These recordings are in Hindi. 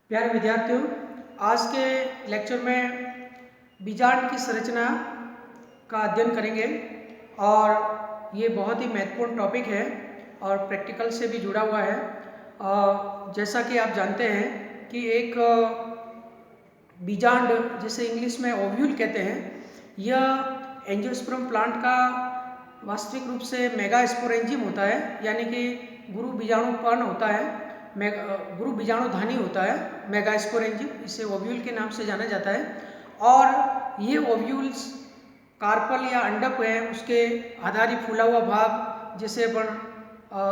प्यारे विद्यार्थियों, आज के लेक्चर में बीजांड की संरचना का अध्ययन करेंगे और ये बहुत ही महत्वपूर्ण टॉपिक है और प्रैक्टिकल से भी जुड़ा हुआ है। जैसा कि आप जानते हैं कि एक बीजांड, जिसे इंग्लिश में ओव्यूल कहते हैं, यह एंजियोस्पर्म प्लांट का वास्तविक रूप से मेगास्पोरेंजियम होता है, यानी कि गुरु बीजाणुपर्ण होता है, गुरु बीजाणुधानी होता है, मेगास्पोरेंजियम, इसे ओव्यूल के नाम से जाना जाता है। और ये ओव्यूल्स कार्पल या अंडक है, उसके आधारी फूला हुआ भाग जिसे अपन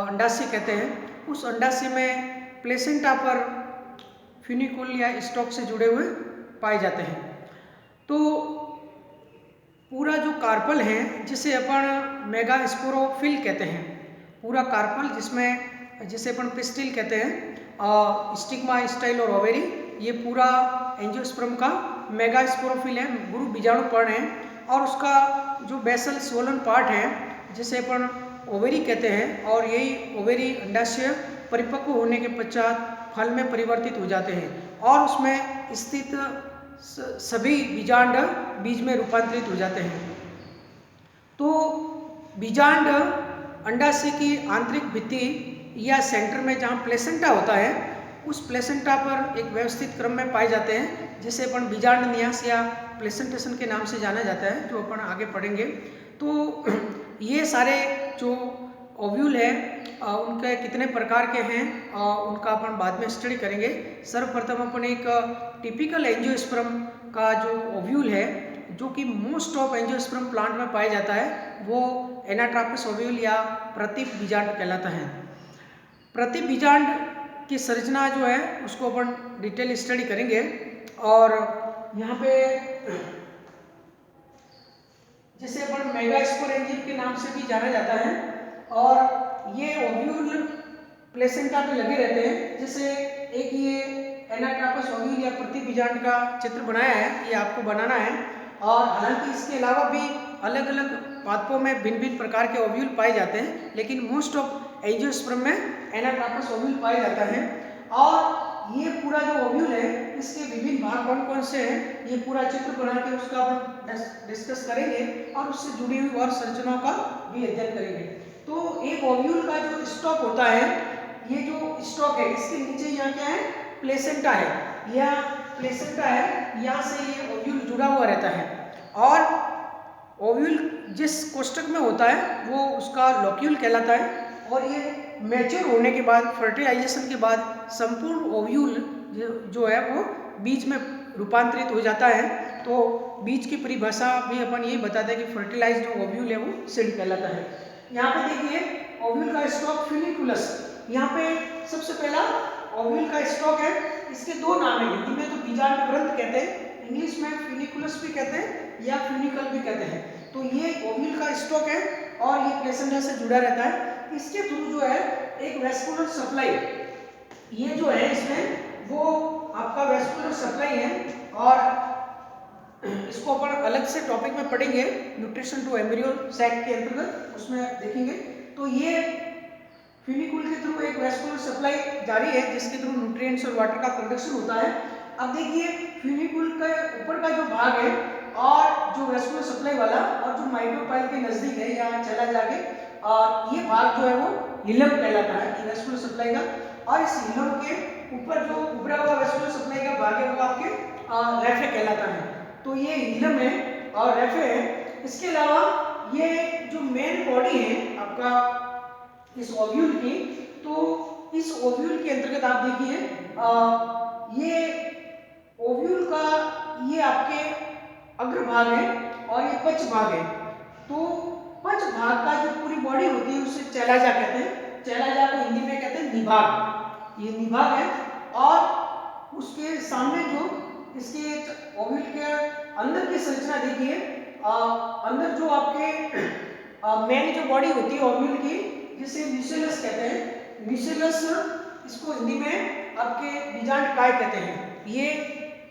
अंडाशय कहते हैं, उस अंडाशय में प्लेसेंटा पर फ्यूनिकुल या स्टॉक से जुड़े हुए पाए जाते हैं। तो पूरा जो कार्पल है, जिसे अपन मेगास्पोरोफिल कहते हैं, पूरा कार्पल जिसे अपन पिस्टिल कहते हैं, स्टिग्मा, स्टाइल और ओवेरी, ये पूरा एंजियोस्पर्म का मेगास्पोरोफिल है, गुरु बीजाणुपर्ण है। और उसका जो बेसल स्वोलन पार्ट है, जिसे अपन ओवेरी कहते हैं, और यही ओवेरी अंडाशय परिपक्व होने के पश्चात फल में परिवर्तित हो जाते हैं और उसमें स्थित सभी बीजांड बीज में रूपांतरित हो जाते हैं। तो बीजांड अंडाशय की आंतरिक भित्ति या सेंटर में जहाँ प्लेसेंटा होता है, उस प्लेसेंटा पर एक व्यवस्थित क्रम में पाए जाते हैं, जिसे अपन बीजांड न्यास या प्लेसेंटेशन के नाम से जाना जाता है, जो अपन आगे पढ़ेंगे। तो ये सारे जो ओव्यूल है, उनके कितने प्रकार के हैं, उनका अपन बाद में स्टडी करेंगे। सर्वप्रथम अपन एक टिपिकल एंजियोस्पर्म का जो ओव्यूल है, जो कि मोस्ट ऑफ एंजियोस्पर्म प्लांट में पाया जाता है, वो एनाट्रापस ओव्यूल या प्रतिप बीजांड कहलाता है। प्रतिप बीजांड की संरचना जो है उसको अपन डिटेल स्टडी करेंगे। और यहाँ पे जिसे अपन मेगास्पोरेंजियम के नाम से भी जाना जाता है, और ये ओव्यूल प्लेसेंटा पे लगे रहते हैं। जैसे एक ये एनाट्रापस ओव्यूल या प्रतिप बीजांड का चित्र बनाया है, ये आपको बनाना है। और हालांकि इसके अलावा भी अलग अलग पादपों में भिन्न भिन्न प्रकार के ओव्यूल पाए जाते हैं, लेकिन मोस्ट ऑफ एंजियोस्पर्म में एनाट्रापस ओव्यूल पाया जाता है। और ये पूरा जो ओव्यूल है, इसके विभिन्न भाग कौन कौन से हैं, ये पूरा चित्र बना के उसका अपन डिस्कस करेंगे और उससे जुड़ी हुई और संरचनाओं का भी अध्ययन करेंगे। तो एक ओव्यूल का जो स्टॉक होता है, ये जो स्टॉक है, इसके नीचे यहाँ क्या है, प्लेसेंटा है, या प्लेसेंटा है, यहाँ से ये ओव्यूल जुड़ा हुआ रहता है। और ओव्यूल जिस कोष्ठक में होता है वो उसका लोक्यूल कहलाता है। और ये मैच्योर होने के बाद, फर्टिलाइजेशन के बाद, संपूर्ण ओव्यूल जो है वो बीज में रूपांतरित हो जाता है। तो बीज की परिभाषा भी अपन यही बताते हैं कि फर्टिलाइज्ड ओव्यूल है वो सीड कहलाता है। यहाँ पे देखिए ओव्यूल का स्टॉक फ्यूनिकुलस, यहाँ पे सबसे पहला ओव्यूल का स्टॉक है। इसके दो नाम है, हिंदी में तो बीजांड ग्रंथ कहते हैं, इंग्लिश में फ्यूनिकुलस भी कहते हैं या फ्यूनिकल भी कहते हैं। तो ये ओव्यूल का स्टॉक है और ये प्लेसेंटा से जुड़ा रहता है। इसके थ्रू जो है एक वेस्कुलर सप्लाई, ये जो है इसमें वो आपका वेस्कुलर सप्लाई है। और इसको अपन अलग से टॉपिक में पढ़ेंगे, न्यूट्रिशन टू एम्ब्रियो सैक के अंतर्गत, उसमें देखेंगे। तो ये फ्यूनिकुल के थ्रू एक वेस्कुलर सप्लाई जारी है, जिसके थ्रू न्यूट्रिएंट्स और वाटर का कंडक्शन होता है। अब देखिए फ्यूनिकुल के ऊपर का जो भाग है और जो वेस्कुलर सप्लाई वाला और जो माइक्रोपाइल के नजदीक है, यहाँ चला जाके, और ये भाग जो है वो हिलम कहलाता है, ये वेस्कुलर सप्लाई का। और इस हिलम के ऊपर जो उभरा हुआ वेस्कुलर सप्लाई का भाग है वो आपके रेफे कहलाता है। तो ये हिलम है और रेफे है। इसके अलावा ये जो मेन बॉडी है आपका इस ओव्यूल की, तो इस ओव्यूल के अंतर्गत आप देखिए ये ओव्यूल का ये आपके अग्रभाग है और ये पक्ष भाग है। तो पक्ष भाग का जो पूरी बॉडी होती है उसे चैलाजा कहते हैं। चैलाजा को हिंदी में कहते हैं निभाग, ये निभाग है। और उसके सामने जो इसके ओव्यूल के अंदर की संरचना देखिए, अंदर जो आपके मेन जो बॉडी होती है ओव्यूल की, जिसे न्यूसेलस कहते हैं, न्यूसेलस, इसको हिंदी में आपके बीजांड काय कहते हैं। ये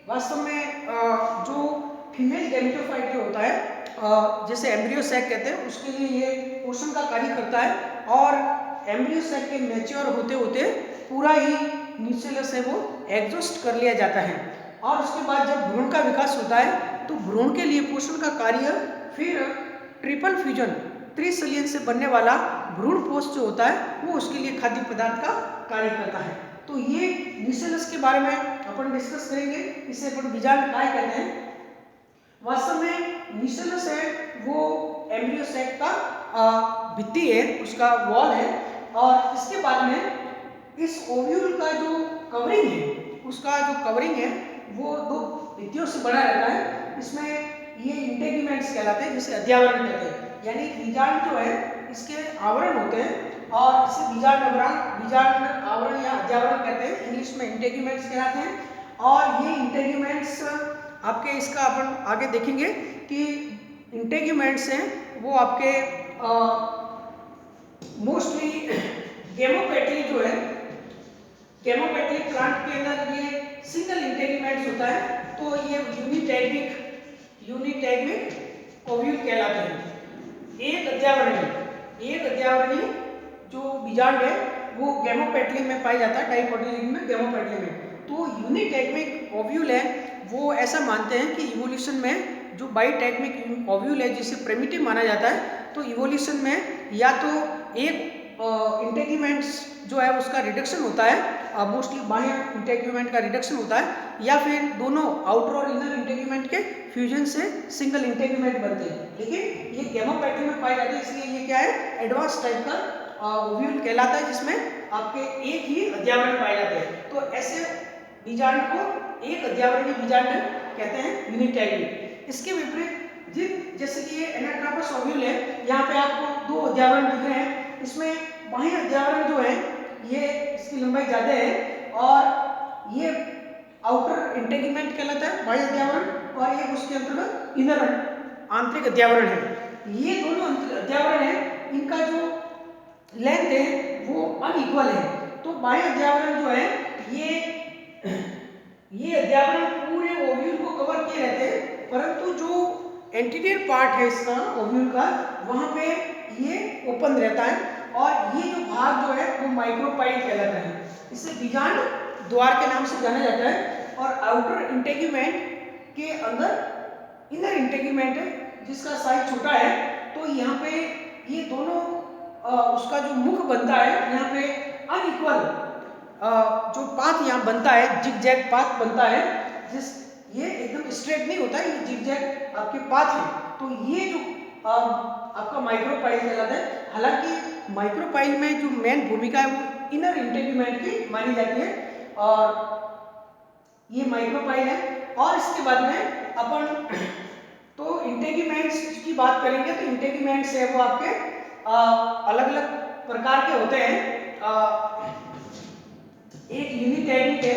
वास्तव में जो फीमेल गैमेटोफाइट जो होता है, जैसे एम्ब्रियो सैक कहते हैं, उसके लिए ये पोषण का कार्य करता है। और एम्ब्रियो सैक के मैच्योर होते होते पूरा ही न्यूक्लियस है वो एग्जॉस्ट कर लिया जाता है। और उसके बाद जब भ्रूण का विकास होता है तो भ्रूण के लिए पोषण का कार्य फिर ट्रिपल फ्यूजन त्रिसलियन से बनने वाला भ्रूण पोष जो होता है वो उसके लिए खाद्य पदार्थ का कार्य करता है। तो ये न्यूक्लियस के बारे में अपन डिस्कस करेंगे। इसे अपन बीजांड काय कहते हैं। वास्तव में न्यूक्लियस है वो एम्ब्रियो सैक का भित्ति है, उसका वॉल है। और इसके बाद में इस ओव्यूल का जो कवरिंग है, उसका जो कवरिंग है वो दो भित्तियों से बना रहता है। इसमें ये इंटेग्यूमेंट्स कहलाते हैं, जिसे अध्यावरण कहते हैं। यानी बीजांड जो है इसके आवरण होते हैं और इसे बीजांड आवरण या अध्यावरण कहते हैं। इंग्लिश में इंटेग्यूमेंट्स कहलाते हैं। और ये इंटेग्यूमेंट्स आपके इसका अपन आगे देखेंगे कि इंटेग्यूमेंट्स हैं वो आपके मोस्टली गेमोपेटली जो है, गेमोपेटली प्लांट के अंदर ये सिंगल इंटेग्यूमेंट्स होता है। तो ये यूनिटैग्मिक ओव्यूल कहलाते हैं। एक अध्यावरणी जो बीजांड है वो गेमोपेटली में पाया जाता है, डाइकोटिलिडन में, गेमोपेटली में। तो यूनिटैग्मिक ओव्यूल है वो ऐसा मानते हैं कि इवोल्यूशन में जो बाइटैग्मिक ओव्यूल है जिसे प्रिमिटिव माना जाता है, तो इवोल्यूशन में या तो एक इंटेग्यूमेंट्स जो है उसका रिडक्शन होता है, मोस्टली बाह्य इंटेग्यूमेंट का रिडक्शन होता है, या फिर दोनों आउटर और इनर इंटेग्यूमेंट के फ्यूजन से सिंगल इंटेग्यूमेंट बनते हैं। लेकिन ये गेमोपेटली में पाए जाते हैं, इसलिए ये क्या है, एडवांस टाइप का ओव्यूल कहलाता है जिसमें आपके एक ही अध्यावरण पाए जाते हैं। तो ऐसे बीजांड को एक अध्यावरणी बीजांड कहते हैं, यूनिटैग्मिक। इसके विपरीत जैसे कि ये एनाट्रापस ओव्यूल है, यहाँ पे आपको दो अध्यावरण दिख रहे हैं। इसमें बाह्य अध्यावरण जो है ये इसकी लंबाई ज़्यादा है और ये आउटर इंटेग्यूमेंट कहलाता है बाह्य अध्यावरण, और ये उसके अंतर्गत इनर आंतरिक अध्यावरण है। ये दोनों अध्यावरण है, इनका जो लेंथ है वो अनइक्वल है। तो बाह्य अध्यावरण जो है ये अध्यावरण पूरे ओव्यूल को कवर किए रहते हैं, परंतु जो एंटीरियर पार्ट है इसका ओव्यूल का, वहां पे ये ओपन रहता है और ये जो भाग जो है वो माइक्रोपाइल कहलाता है। इसे बीजांड द्वार के नाम से जाना जाता है। और आउटर इंटेग्यूमेंट के अंदर इनर इंटेग्यूमेंट है जिसका साइज छोटा है। तो यहाँ पे ये दोनों उसका जो मुख बनता है, यहाँ पे अनइक्वल जो पाथ यहाँ बनता है, जिगजैग पाथ बनता है, ये एकदम स्ट्रेट नहीं होता है, ये जिगजैग आपके पाथ है। तो ये जो आपका माइक्रोपाइल कहलाता है। हालांकि माइक्रोपाइल में जो मेन भूमिका है वो इनर इंटेग्यूमेंट की मानी जाती है, और ये माइक्रोपाइल है। और इसके बाद में अपन तो इंटेग्यूमेंट्स की बात करेंगे, तो इंटेग्यूमेंट्स है वो आपके अलग अलग प्रकार के होते हैं। एक यूनिटैग्मिक है,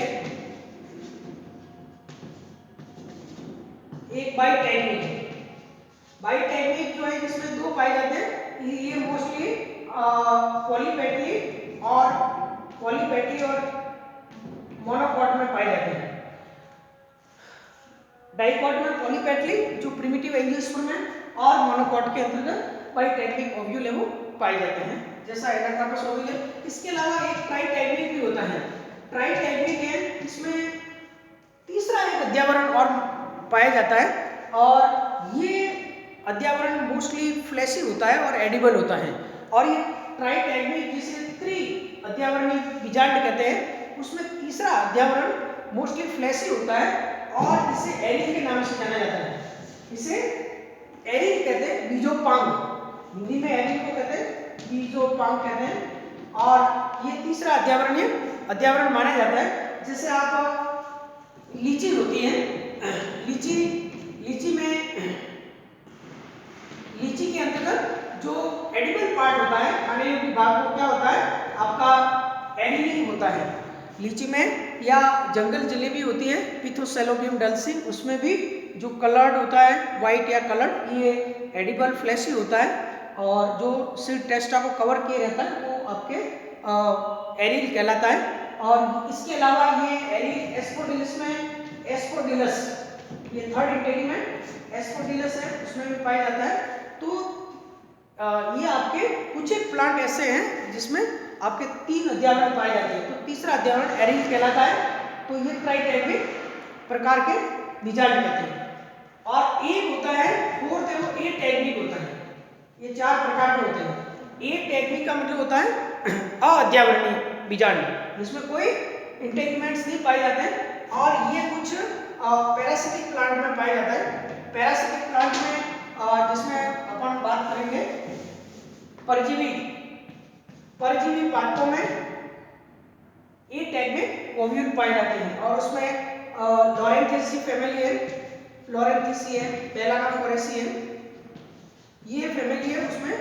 एक बाइटैग्मिक है। बाइटैग्मिक जो है जिसमें दो पाए जाते हैं, ये मोस्टली पॉलीपेटी और मोनोकॉट में पाए जाते हैं। डाइकॉट में पॉलीपेटली जो प्रिमिटिव एंजियोस्पर्म है, और मोनोकॉट के अंतर्गत बाइटैग्मिक ओव्यूल है वो पाए जाते हैं, जैसा एनाट्रापस ओव्यूल है। इसके अलावा एक ट्राइटैग्मिक भी होता है। ट्राइटैग्मिक है, इसमें तीसरा एक अध्यावरण और पाया जाता है, और ये अध्यावरण मोस्टली फ्लैशी होता है और एडिबल होता है। और ये ट्राइटैग्मिक जिसे त्रि अध्यावरणी बीजांड कहते हैं, उसमें तीसरा अध्यावरण मोस्टली फ्लैशी होता है और इसे एरिल के नाम से जाना जाता है। इसे एरिल कहते हैं, बीजोपांग, हिंदी में एरिल को कहते हैं, बीजोपांग कहते हैं। और ये तीसरा अध्यावरण माना जाता है। जैसे आप लीची होती है, लीची के अंतर्गत जो एडिबल पार्ट होता है, खाने योग्य भाग को क्या होता है, आपका एनिलिन होता है लीची में। या जंगल जलेबी होती है, पिथोसेलोबियम डल्सिन, उसमें भी जो कलर्ड होता है, वाइट या कलर्ड, ये एडिबल फ्लैशी होता है। और जो सीड टेस्टा को कवर किए रहता है वो आपके एरिल कहलाता है। और इसके अलावा ये एरिल एस्पोडिलस में, एस्पोडिलस ये थर्ड इंटेग्यूमेंट एस्पोडिलस है, उसमें भी पाया जाता है। तो ये आपके कुछ एक प्लांट ऐसे हैं जिसमें आपके 3 अध्यावरण पाए जाते हैं। तो तीसरा अध्यावरण एरिंग कहलाता है। तो ये ट्राइटैगिक प्रकार के बीजांड कहते हैं। और एक होता है फोर्थ है वो एटैगिक होता है। ये 4 प्रकार के होते हैं। एटैगिक का मतलब होता है अअध्यावरणीय बीजांड, जिसमें कोई इंटेगुमेंट्स नहीं पाए जाते हैं। और ये कुछ पैरासिटिक प्लांट में पाया जाता है। पैरासिटिक प्लांट में जिसमें अपन बात करेंगे परजीवी पादपों में एटैगिक ओव्यूल पाए जाते हैं। और उसमें लॉरेंथिसी फैमिली है, लॉरेंथिसी है, मेलानोफोरेसी है, ये फैमिली है। उसमें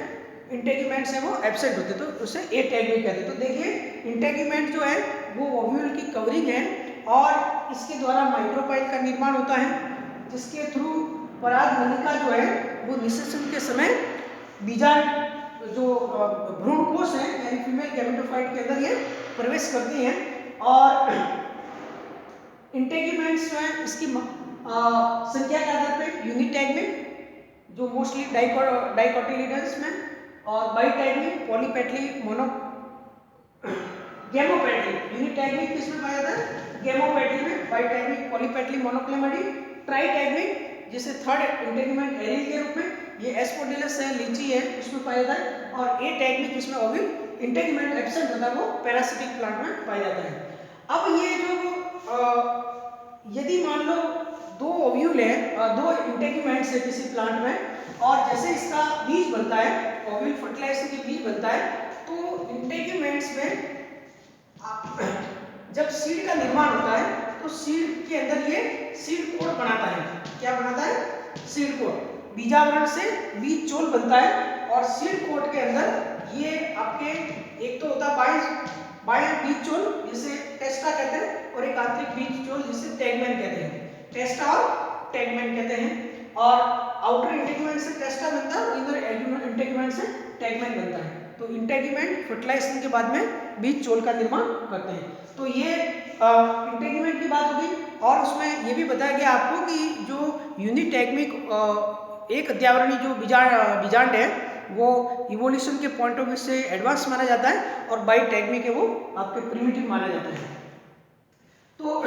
इंटेगुमेंट्स है वो एब्सेंट होते हैं, तो उसे एटैगिक कहते हैं। तो देखिए इंटेगुमेंट जो है वो ओव्यूल की कवरिंग है और इसके द्वारा माइक्रोपाइल का निर्माण होता है, जिसके थ्रू पराग नलिका जो है वो निषेचन के समय बीजांड जो भ्रूण कोश है यानी फीमेल गैमेटोफाइट के अंदर ये प्रवेश करती हैं। और इंटेगुमेंट्स जो है इसकी संख्या के आधार पे यूनिटैगिक जो मोस्टली डाइकोटिलिडन्स में, और बाइटैगिक, पॉलीपेटली, मोनो गैमोपेटली। यूनिटैगिक किसमें पाया जाता है? गैमोपेटली में। बाइटैगिक, पॉलीपेटली, मोनोक्लेमाडी, ट्राइटैगिक जिसे थर्ड इंटेगुमेंट एरिल के रूप में, ये एस्पोडिलस है, लीची है, उसमें पाया जाता है। और एटैगिक जिसमें ओव्यूल इंटेगुमेंट एब्सेंट होता है वो पैरासिटिक प्लांट में पाया जाता है। अब ये जो यदि मान लो 2 ओव्यूल है, 2 इंटेगुमेंट्स है किसी प्लांट में, और जैसे इसका बीज बनता है, ओव्यूल फर्टिलाइजेशन के बीज बनता है, तो इंटेगुमेंट्स में जब सीड का निर्माण होता है तो सीड के अंदर ये सीड कोड बनाता है। क्या बनाता है? Seed code. बीजावरण से बीज चोल बनता है और सीड कोड के अंदर ये आपके एक तो होता है बाह्य बीज चोल जिसे टेस्टा कहते हैं, और एक आंतरिक बीज चोल जिसे टैगमेन कहते हैं। टेस्टा और टैगमेन कहते हैं। और आउटर इंटेगुमेंट से टेस्टा बनता है और इनर इंटेगुमेंट से टैगमेन बनता है। तो इंटेगुमेंट फर्टिलाइजेशन के बाद में बीज चोल का निर्माण करते हैं। तो ये इंटेगुमेंट की बात होगी। और उसमें ये भी बताया गया आपको कि जो यूनिटैगिक एक अध्यावरणीय जो बीजांड है वो इवोल्यूशन के पॉइंट ऑफ व्यू से एडवांस माना जाता है, और बाइटैगिक है वो आपके प्रिमिटिव माना जाता है। तो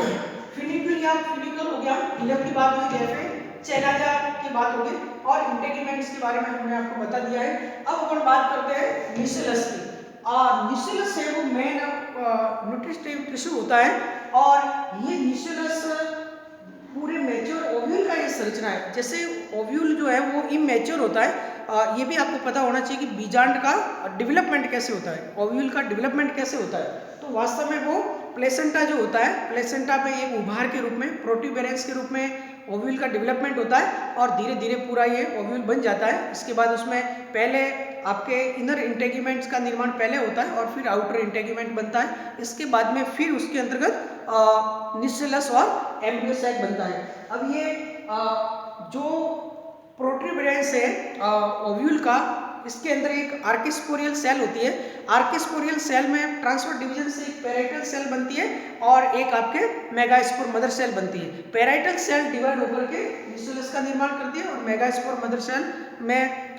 फिनिक्यूल या फिनिकल हो गया, इलम की बात हुई, जैसे चेनाजा की बात होगी, और इंटेगुमेंट्स के बारे में हमने आपको बता दिया है। अब अपन बात करते हैं न्यूसिलस की। न्यूसिलस है वो मेन न्यूट्रिटिव टिश्यू होता है, और ये न्यूसिलस पूरे मैच्योर ओव्यूल का ये संरचना है। जैसे ओव्यूल जो है वो इमैच्योर होता है, ये भी आपको पता होना चाहिए कि बीजांड का डेवलपमेंट कैसे होता है, ओव्यूल का डेवलपमेंट कैसे होता है। तो वास्तव में वो प्लेसेंटा जो होता है, प्लेसेंटा पे एक उभार के रूप में, प्रोट्यूबेरेंस के रूप में ओव्यूल का डेवलपमेंट होता है, और धीरे धीरे पूरा ये ओव्यूल बन जाता है। इसके बाद उसमें पहले आपके इनर इंटेगुमेंट्स का निर्माण पहले होता है और फिर आउटर इंटेगुमेंट बनता है। इसके बाद में फिर उसके अंतर्गत न्यूसिलस और एम्ब्रियो सैक बनता है। अब ये जो प्रोट्यूबेरेंस है ओव्यूल का, इसके अंदर एक आर्किस्पोरियल सेल होती है। आर्किस्पोरियल सेल में ट्रांसफर डिवीजन से एक पेराइटल सेल बनती है और एक आपके मेगास्पोर मदर सेल बनती है। पेराइटल सेल डिवाइड होकर के न्यूसिलस का निर्माण करती है, और मेगास्पोर मदर सेल में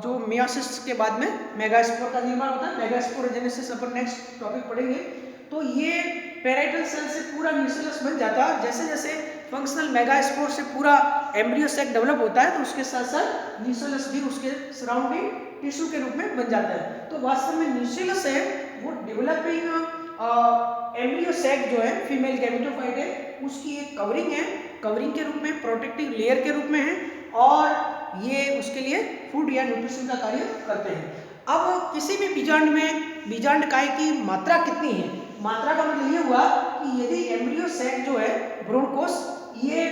जो मियोसिस के बाद में मेगास्पोर का निर्माण होता है। मेगास्पोरोजेनेसिस अपन नेक्स्ट टॉपिक पढ़ेंगे। तो ये पेराइटल सेल से पूरा न्यूसिलस बन जाता है। जैसे जैसे फंक्शनल मेगास्पोर से पूरा एम्ब्रियो सेक डेवलप होता है, तो उसके साथ साथ न्यूसिलस भी उसके सराउंडिंग टिश्यू के रूप में बन जाता है। तो वास्तव में न्यूसिलस है वो डेवलपिंग एम्ब्रियो सेक जो है, फीमेल गैमेटोफाइट है, उसकी एक कवरिंग है, कवरिंग के रूप में, प्रोटेक्टिव लेयर के रूप में है, और ये उसके लिए फूड या न्यूट्रिशन का कार्य करते हैं। अब किसी भी बीजांड में बीजांड काय की मात्रा कितनी है? मात्रा का मतलब ये हुआ कि यदि एम्ब्रियो सैक जो है, भ्रूण कोश, ये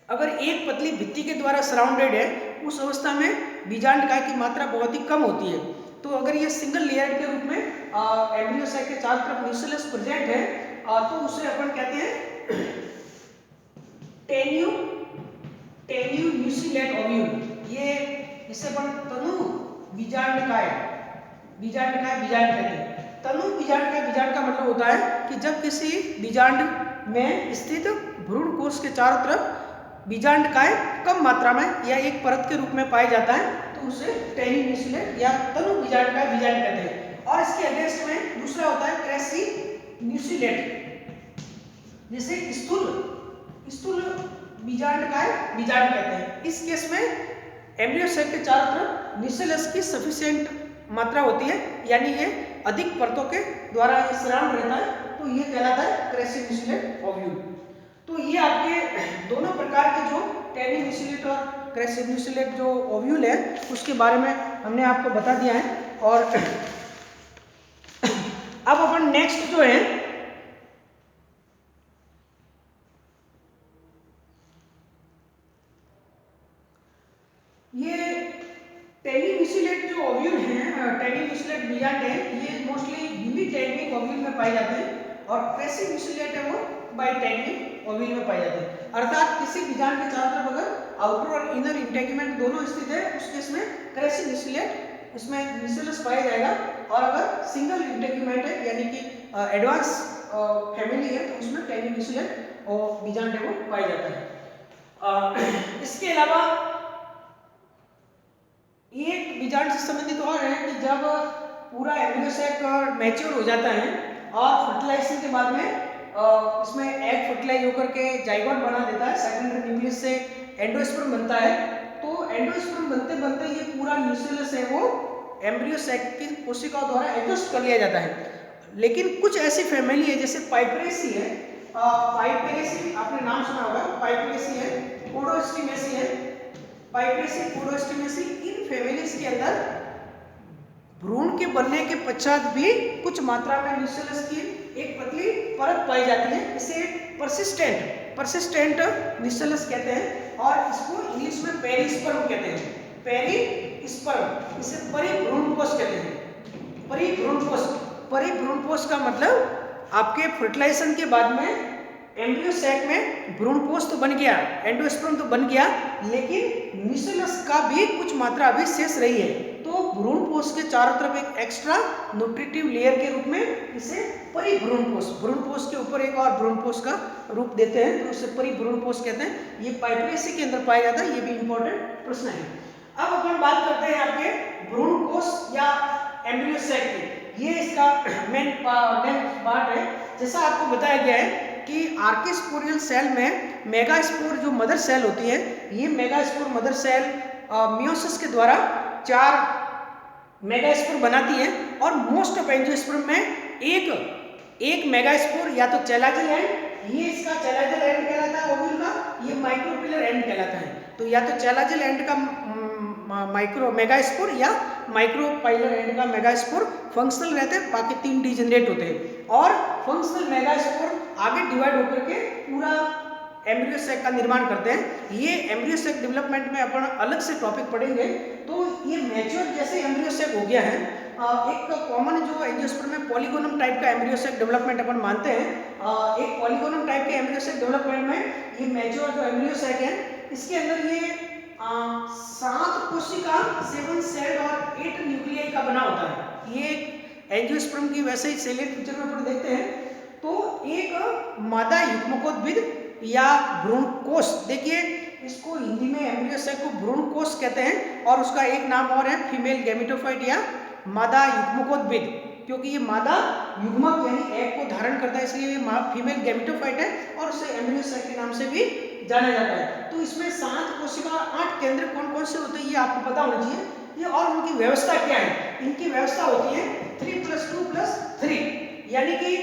अगर एक पतली भित्ति के द्वारा सराउंडेड है, उस अवस्था में बीजांड काय की मात्रा बहुत ही कम होती है। तो अगर ये सिंगल लेयर के रूप में एम्ब्रियो सैक के चारों तरफ न्यूसिलस प्रेजेंट है, तो उसे अपन कहते हैं टेन्यू न्यूसिलेट ओव्यूल। ये इसे अपन तनु बीजांड काय कहते हैं। तनु बीजांड का मतलब होता है कि जब किसी बीजांड में स्थित भ्रूण कोश के चारों तरफ बीजांड काय कम मात्रा में या एक परत के रूप में पाया जाता है, तो उसे टेन्यू न्यूसिलेट या तनु बीजांड कहते हैं। और इसके अगेंस्ट में दूसरा होता है क्रेसिन्यूसिलेट, जिसे स्थूल बीजांड का बीजांड कहते हैं। इस केस में एम्ब्रियो सेक के चारों तरफ न्यूसेलस की सफिशिएंट मात्रा होती है, यानी ये अधिक परतों के द्वारा ये सराउंड रहता है, तो ये कहलाता है क्रेसिन्यूसिलेट ओव्यूल। तो ये आपके दोनों प्रकार के जो टेनिन्यूसिलेट और क्रेसिन्यूसिलेट जो ओव्यूल है उसके बारे में हमने आपको बता दिया है। और अब अपन नेक्स्ट जो है ये टेनिन्यूसिलेट जो ओव्यूल हैं, टेनिन्यूसिलेट बीजांड है, ये मोस्टली यूनिटेग्निक ओव्यूल में पाए जाते हैं और क्रेसिन्यूसिलेट है वो बाइटेग्निक ओव्यूल में पाए जाते हैं। अर्थात किसी बीजांड के चारों तरफ अगर आउटर और इनर इंटेगुमेंट दोनों स्थित है उस केस में क्रेसिन्यूसिलेट उसमें न्यूसेलस पाया जाएगा, और अगर सिंगल इंटेगुमेंट है यानी कि एडवांस फैमिली है तो उसमें टेनिन्यूसिलेट और बीजांड है वो पाया जाता है। इसके अलावा एक बीजांड से संबंधित और है कि जब पूरा एम्ब्रियो सेक मैच्योर हो जाता है और फर्टिलाइजेशन के बाद में इसमें एग फर्टिलाइज होकर के जाइगोट बना देता है, सेकेंडरी न्यूक्लियस से एंडोस्पर्म बनता है, तो एंडोस्पर्म बनते बनते ये पूरा न्यूसेलस है वो एम्ब्रियो सेक की कोशिकाओं द्वारा एडजस्ट कर लिया जाता है। लेकिन कुछ ऐसी फैमिली है जैसे पाइपरेसी है, पाइपरेसी आपने नाम सुना होगा, पाइपरेसी है, पोडोस्टिमेसी है, पाइपरेसी पोडोस्टिमेसी, इन फैमिलीज के अंदर भ्रूण के बनने के पश्चात भी कुछ मात्रा में न्यूसेलस की एक पतली परत पाई जाती है, इसे परसिस्टेंट न्यूसेलस कहते हैं और इसको इंग्लिश में पेरिस्पर्म कहते हैं, पेरिस्पर्म, इसे परिभ्रूणकोश कहते हैं। परिभ्रूणकोश का मतलब आपके फर्टिलाइजेशन के बाद में एम्ब्रियो सेक में भ्रूणकोश तो बन गया, एंडोस्पर्म तो बन गया, लेकिन न्यूसेलस का भी कुछ मात्रा अभी शेष रही है, तो भ्रूणकोश के चारों तरफ एक एक्स्ट्रा न्यूट्रिटिव लेयर के रूप में इसे परिभ्रूणकोश, भ्रूणकोश के ऊपर एक और भ्रूणकोश का रूप देते हैं तो उसे परिभ्रूणकोश कहते हैं। ये पाइपरेसी के अंदर पाया जाता है, ये भी इंपॉर्टेंट प्रश्न है। अब अपन बात करते हैं आपके भ्रूणकोश या एम्ब्रियो सेक की, ये इसका मेन पार्ट है। जैसा आपको बताया गया है कि आर्किस्पोरियल सेल में मेगास्पोर जो मदर सेल होती है, ये मेगास्पोर मदर सेल मियोसिस के द्वारा 4 मेगास्पोर बनाती है और मोस्ट ऑफ एंजियोस्पर्म में एक मेगास्पोर या तो चैलाजियल एंड, ये इसका चैलाजियल एंड कहलाता है ओव्यूल का, ये माइक्रोपिलर एंड कहलाता है। तो या तो चैलाजियल एंड का माइक्रो मेगास्पोर या माइक्रोपाइलर एंड का मेगास्पोर फंक्शनल रहते हैं, बाकी 3 डिजेनरेट होते हैं और फंक्शनल मेगास्पोर आगे डिवाइड होकर के पूरा एम्ब्रियो सेक का निर्माण करते हैं। ये एम्ब्रियो सेक डेवलपमेंट में अपन अलग से टॉपिक पढ़ेंगे। तो ये मैच्योर जैसे एम्ब्रियो सेक हो गया है, एक कॉमन जो एंजियोस्पर्म में पॉलीगोनम टाइप का एम्ब्रियो सेक डेवलपमेंट अपन मानते हैं, एक पॉलीगोनम टाइप के एम्ब्रियो सेक डेवलपमेंट में ये मैच्योर जो एम्ब्रियो सेक है इसके अंदर ये 7 कोशिका 7 सेल और 8 न्यूक्लियाई का बना होता है। ये एंजियोस्पर्म की वैसे ही सेलियट पिक्चर में अपन देखते हैं तो एक मादा युग्मकोद्भिद या भ्रूणकोश, देखिए इसको हिंदी में एम्ब्रियो सेक को भ्रूणकोश कहते हैं और उसका एक नाम और है फीमेल गैमेटोफाइट या मादा युग्मकोद्भिद, क्योंकि ये मादा युग्मक यानी एग को धारण करता है इसलिए ये फीमेल गैमेटोफाइट है और उसे एम्ब्रियो सेक के नाम से भी जाना जाता है। तो इसमें 7 कोशिका 8 केंद्र कौन कौन से होते हैं ये आपको पता होना चाहिए, ये और उनकी व्यवस्था क्या है। इनकी व्यवस्था होती है 3+2+3, यानी कि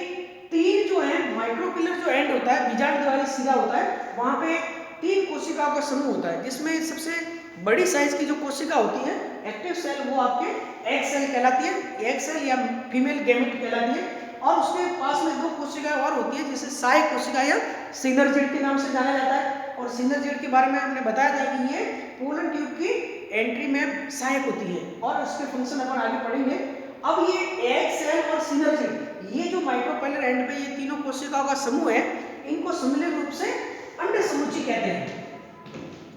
3 जो है माइक्रोपिलर जो एंड होता है बीजांड वाली सिरा होता है, वहां पे 3 कोशिकाओं का समूह होता है, जिसमें सबसे बड़ी साइज की जो कोशिका होती है एक्टिव सेल वो आपके एग सेल कहलाती है, एग सेल या फीमेल गैमेट कहलाती है, और उसके पास में 2 कोशिकाएं और होती है जिसे सहायक कोशिका या सिनर्जिड के नाम से जाना जाता है। और सिनर्जिड के बारे में हमने बताया था कि ये पोलन ट्यूब की एंट्री में सहायक होती है और उसके फंक्शन अपन आगे पढ़ेंगे। अब ये एग सेल और सिनर्जिड ये जो माइक्रोपाइलर एंड पे ये तीनों कोशिकाओं का समूह है, इनको सम्मिलित रूप से अंड समुच्चय कहते हैं।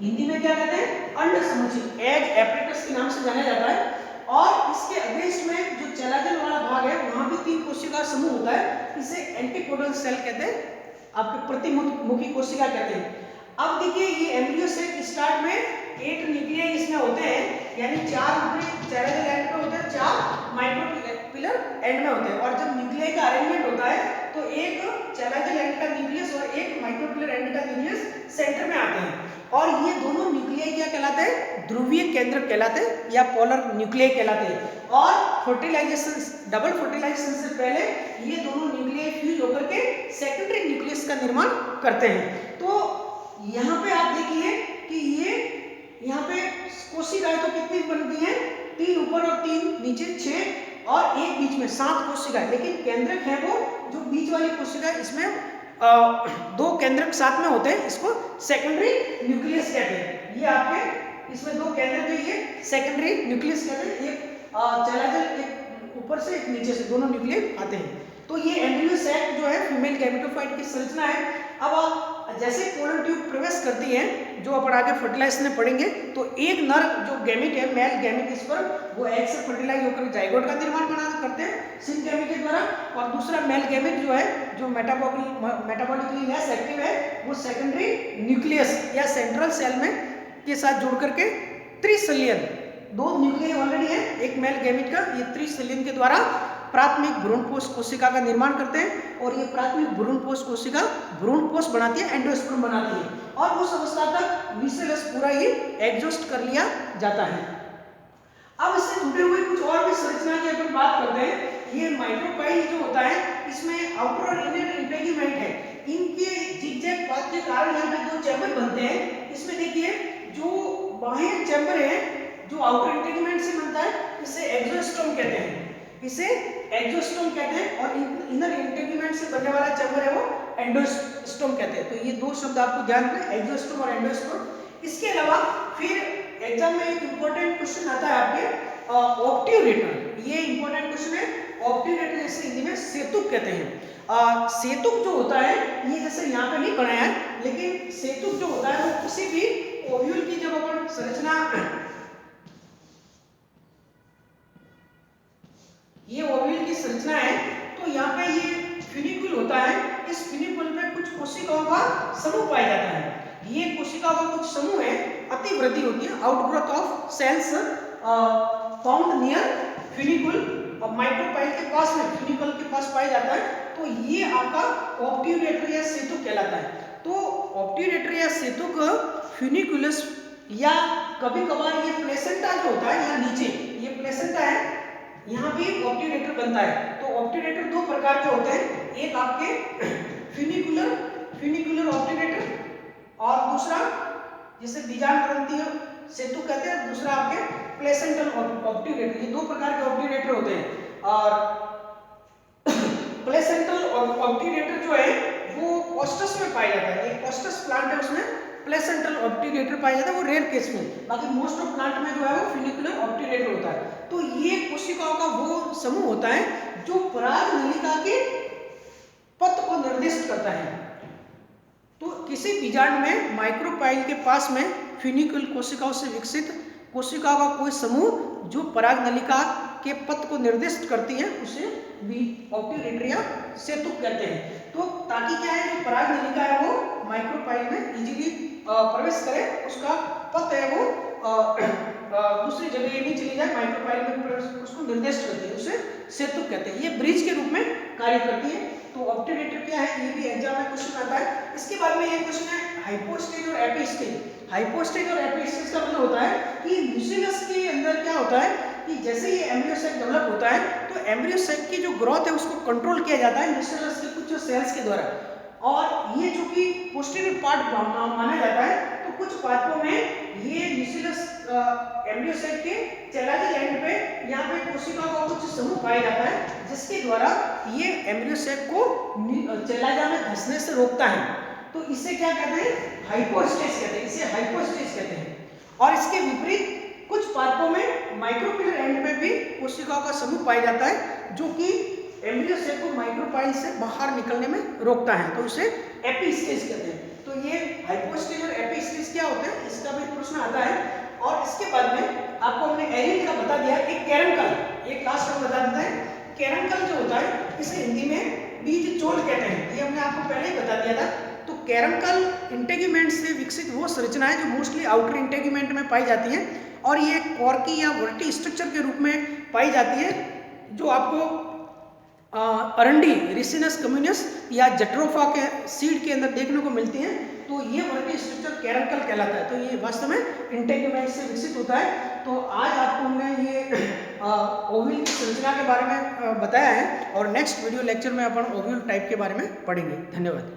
हिंदी में क्या कहते हैं? अंड समुच्चय, एग एपरेटस के नाम से जाना जाता है। और इसके अगेंस्ट में जो चैलाजियल वाला भाग है वहां भी 3 कोशिका समूह होता है, इसे एंटीपोडल सेल कहते हैं, आपके प्रतिमुखी कोशिका कहते हैं। अब देखिए ये एम्ब्रियो सेक स्टार्ट में 8 न्यूक्लियाई इसमें होते हैं, यानी 4 ऊपरी चैलाजियल एंड पे होते हैं, 4 माइक्रोपिलर माइक्रोपिलर एंड में होते हैं। और जब न्यूक्लियाई का अरेंजमेंट होता है तो एक चैलाजियल एंड का न्यूक्लियस और एक माइक्रोपिलर एंड का न्यूक्लियस सेंटर में आते हैं। और ये दोनों न्यूक्लियाई क्या कहलाते हैं? ध्रुवीय केंद्र कहलाते हैं या पोलर न्यूक्लियाई कहलाते हैं। और फर्टिलाइजेशन, डबल फर्टिलाइजेशन से पहले ये दोनों न्यूक्लियाई फ्यूज होकर के सेकेंडरी न्यूक्लियस का निर्माण करते हैं। तो यहाँ पे आप देखिए कि ये यहाँ पे कोशिकाएं तो कितनी बनती हैं? 3 ऊपर और 3 नीचे, 6 और एक बीच में 7 कोशिकाएं। लेकिन केंद्रक है वो जो बीच वाली कोशिका है, इसमें 2 केंद्रक साथ में होते हैं, इसको सेकेंडरी न्यूक्लियस कहते हैं। ये आपके इसमें 2 केंद्रक है, ये सेकेंडरी न्यूक्लियस कहते हैं। एक चैलाजियल, एक ऊपर से एक नीचे से, दोनों न्यूक्लियस आते हैं। तो ये एम्ब्रियो सैक जो है फीमेल गैमेटोफाइट की संरचना है। अब जैसे पोलर ट्यूब प्रवेश करती है, जो अपन आगे फर्टिलाइजेशन में पढ़ेंगे, तो एक नर जो गैमेट है, मेल गैमेट, इस पर वो एग से फर्टिलाइज होकर जाइगोट का निर्माण करते हैं सिनगैमी के द्वारा। और दूसरा मेल गैमेट जो है, जो मेटाबॉलिकली लेस एक्टिव है, वो सेकेंडरी न्यूक्लियस या सेंट्रल सेल में के साथ जुड़ करके त्रिशल्यन, 2 न्यूक्लियस ऑलरेडी है एक मेल गैमेट का, ये त्रिशल्यन के द्वारा प्राथमिक भ्रूणपोष कोशिका का निर्माण करते हैं। और ये प्राथमिक भ्रूणपोष कोशिका भ्रूणपोष बनाती है, एंडोस्पर्म बनाती है। और उस अवस्था तक मिसेलस पूरा ही एग्जॉस्ट कर लिया जाता है। अब इससे जुड़े हुए कुछ और भी संरचना की अपन बात करते हैं। ये माइक्रोपाइल जो होता है, इसमें आउटर और इनर इंटेगुमेंट है। इनके जिगजैग पाथ के कारण यहाँ पे 2 चैम्बर बनते हैं। इसमें देखिए जो बाह्य चैम्बर है, जो आउटर इंटेगुमेंट से बनता है, इसे एक्सोस्टोम कहते हैं, इसे एक्सोस्टोम कहते हैं। और इनर इंटेगुमेंट से बनने वाला चैम्बर है वो एंडोस्टोम कहते हैं। तो ये 2 शब्द आपको ध्यान रखना, एक्सोस्टोम और एंडोस्टोम। इसके अलावा फिर एग्जाम में एक इंपॉर्टेंट क्वेश्चन आता है आपके ऑब्ट्यूरेटर। ये इंपॉर्टेंट क्वेश्चन है। ऑब्ट्यूरेटर जैसे हिंदी में सेतुक कहते हैं। सेतुक जो होता है, ये जैसे यहाँ पे नहीं बनाया है, लेकिन सेतुक जो होता है वो किसी भी ओव्यूल की जब अपन संरचना, ये ओव्यूल की संरचना है, तो यहाँ पे ये फ्यूनिक्यूल होता है। इस फ्यूनिक्यूल में कुछ कोशिकाओं का समूह पाया जाता है। ये कोशिकाओं का कुछ समूह है, अतिवृद्धि होती है, outgrowth of cells found near funicle, और माइक्रोपाइल के पास में, फ्यूनिक्यूल के पास पाया जाता है। तो ये आपका ऑब्ट्यूरेटर या सेतुक कहलाता है। तो ऑब्ट्यूरेटर या सेतुक फ्यूनिक्यूलस, या कभी कभार ये प्लेसेंटा जो होता है, यहाँ नीचे ये प्लेसेंटा है, यहाँ भी ऑब्ट्यूरेटर बनता है। तो ऑब्ट्यूरेटर 2 प्रकार के होते हैं, एक आपके फ्यूनिकुलर ऑब्ट्यूरेटर, और दूसरा जिसे बीजांड ग्रंथीय सेतुक कहते हैं, दूसरा आपके प्लेसेंटल ऑब्ट्यूरेटर। ये 2 प्रकार के ऑब्ट्यूरेटर होते हैं। और प्लेसेंटल ऑब्ट्यूरेटर जो है वो कोस्टस में पाया जाता है। एक कोस्टस प्लांट है, उसमें प्लेसेंटल ऑब्ट्यूरेटर पाया जाता है, वो रेयर केस में। बाकी मोस्ट ऑफ प्लांट में जो है वो फ्यूनिकुलर ऑब्ट्यूरेटर होता है। तो ये कोशिकाओं का वो समूह होता है जो पराग नलिका के पथ को निर्दिष्ट करता है। तो किसी बीजांड में माइक्रोपाइल के पास में फ्यूनिकुल कोशिकाओं से विकसित कोशिकाओं का कोई समूह जो पराग नलिका के पथ को निर्दिष्ट करती है, उसे भी ऑब्ट्यूरेटर या सेतुक कहते हैं। तो ताकि क्या है, जो पराग नलिका है वो माइक्रोपाइल में इजीली प्रवेश करे, उसका पथ है वो दूसरी जगह नहीं चली जाए, माइक्रोपाइल में उसको निर्दिष्ट करती है, उसे सेतुक कहते हैं। ये ब्रिज के रूप में कार्य करती है। तो ऑब्ट्यूरेटर क्या है, ये भी एग्जाम में क्वेश्चन आता है। इसके बाद में ये क्वेश्चन है हाइपोस्टेज और एपिस्टेज। हाइपोस्टेज और एपिस्टेज का मतलब होता है कि म्यूसिलस के अंदर क्या होता है कि जैसे ये एम्ब्रियो सैक डेवलप होता है, तो एम्ब्रियो सैक की जो ग्रोथ है उसको कंट्रोल किया जाता है म्यूसिलस के कुछ सेल्स के द्वारा। और ये जो कि पोस्टीरियर पार्ट माना जाता है, तो कुछ पार्टों में ये म्यूसिलस एम्ब्रियो सैक के चैलाजियल एंड पे यहाँ पे कोशिका का कुछ समूह पाया जाता है, जिसके द्वारा ये एम्ब्रियो सैक को चैलाजा में धंसने से रोकता है। तो इसे क्या कहते हैं, हाइपोस्टेज कहते हैं, इसे हाइपोस्टेज कहते हैं। और इसके विपरीत कुछ पार्टों में माइक्रोपिलर एंड में भी कोशिकाओं का समूह पाया जाता है, जो कि एम्ब्रियो सैक को माइक्रोपाइल से बाहर निकलने में रोकता है, तो उसे एपिस्टेज कहते हैं। तो ये हाइपोस्टेज और एपिस्टेज क्या होते हैं, इसका भी प्रश्न आता है। और इसके बाद में आपको हमने एरिल का बता दिया, एक कैरंकल, एक लास्ट में बता देते हैं। कैरंकल जो होता है इसे हिंदी में बीज चोल कहते हैं, ये हमने आपको पहले ही बता दिया था। तो कैरंकल इंटेगुमेंट से विकसित वो संरचना है जो मोस्टली आउटर इंटेगुमेंट में पाई जाती है, और ये कॉर्की या वर्टी स्ट्रक्चर के रूप में पाई जाती है, जो आपको अरंडी रिसिनस कम्युनस या जट्रोफा के सीड के अंदर देखने को मिलती हैं, तो ये वर्टी स्ट्रक्चर कैरंकल कहलाता है। तो ये वास्तव में इंटेग्यूमेंट से विकसित होता है। तो आज आपको हमने ये ओव्यूल की संरचना के बारे में बताया है और नेक्स्ट वीडियो लेक्चर में अपन ओव्यूल टाइप के बारे में पढ़ेंगे। धन्यवाद।